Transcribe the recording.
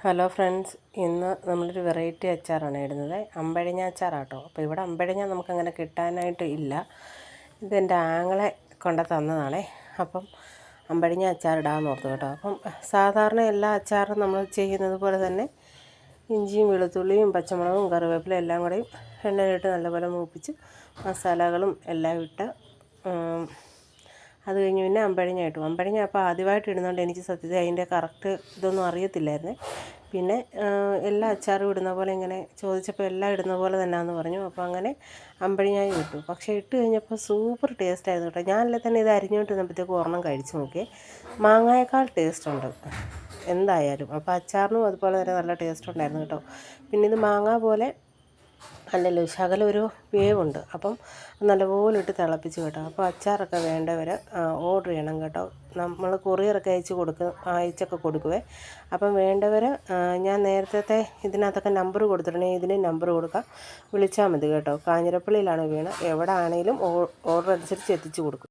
Hello friends, ഇന്ന് നമ്മളൊരു variety അച്ചാറാണ് ഇടുന്നത്. അമ്പഴങ്ങ അച്ചാറാട്ടോ. അപ്പോൾ ഇവിടെ അമ്പഴങ്ങ നമുക്കങ്ങനെ കിട്ടാനായിട്ട് ഇല്ല. ഇതെൻ്റെ ആങ്ങളെ കൊണ്ട് തന്നതാണേ. അപ്പം അമ്പഴങ്ങ അച്ചാറിടാമെന്ന് ഓർത്തു കേട്ടോ. അപ്പം സാധാരണ എല്ലാ അച്ചാറും നമ്മൾ ചെയ്യുന്നത് പോലെ തന്നെ ഇഞ്ചിയും വെളുത്തുള്ളിയും പച്ചമുളകും കറിവേപ്പിലയും എല്ലാം കൂടെയും എണ്ണയിലിട്ട് നല്ലപോലെ മൂപ്പിച്ച് മസാലകളും എല്ലാം ഇട്ട് അത് കഴിഞ്ഞ് പിന്നെ അമ്പഴങ്ങ ഇട്ടു. അമ്പഴങ്ങ അപ്പോൾ ആദ്യമായിട്ട് ഇടുന്നതുകൊണ്ട് എനിക്ക് സത്യത്തിൽ അതിൻ്റെ കറക്റ്റ് ഇതൊന്നും അറിയത്തില്ലായിരുന്നേ. പിന്നെ എല്ലാ അച്ചാറും ഇടുന്ന പോലെ ഇങ്ങനെ ചോദിച്ചപ്പോൾ എല്ലാം ഇടുന്ന പോലെ തന്നെയാണെന്ന് പറഞ്ഞു. അപ്പോൾ അങ്ങനെ അമ്പഴങ്ങയും ഇട്ടു. പക്ഷേ ഇട്ട് കഴിഞ്ഞപ്പോൾ സൂപ്പർ ടേസ്റ്റായിരുന്നു കേട്ടോ. ഞാനല്ലേ തന്നെ ഇത് അരിഞ്ഞുകൊണ്ടിരുന്നപ്പോഴത്തേക്കും ഒരെണ്ണം കഴിച്ച് നോക്കിയേ. മാങ്ങയേക്കാൾ ടേസ്റ്റുണ്ട് എന്തായാലും. അപ്പോൾ അച്ചാറിനും അതുപോലെ തന്നെ നല്ല ടേസ്റ്റ് ഉണ്ടായിരുന്നു കേട്ടോ. പിന്നെ ഇത് മാങ്ങ പോലെ അല്ലല്ലോ, ശകലം ഒരു വേവുണ്ട്. അപ്പം നല്ലപോലെ ഇട്ട് തിളപ്പിച്ച് കേട്ടോ. അപ്പോൾ അച്ചാറൊക്കെ വേണ്ടവർ ഓർഡർ ചെയ്യണം കേട്ടോ. നമ്മൾ കൊറിയറൊക്കെ അയച്ചൊക്കെ കൊടുക്കുവേ. അപ്പം വേണ്ടവർ ഞാൻ നേരത്തെ ഇതിനകത്തൊക്കെ നമ്പർ കൊടുത്തിട്ടുണ്ടെങ്കിൽ ഇതിന് നമ്പർ കൊടുക്കാം, വിളിച്ചാൽ മതി കേട്ടോ. കാഞ്ഞിരപ്പള്ളിയിലാണ് വീണ്. എവിടെ ആണെങ്കിലും ഓർഡർ അനുസരിച്ച് എത്തിച്ചു കൊടുക്കും.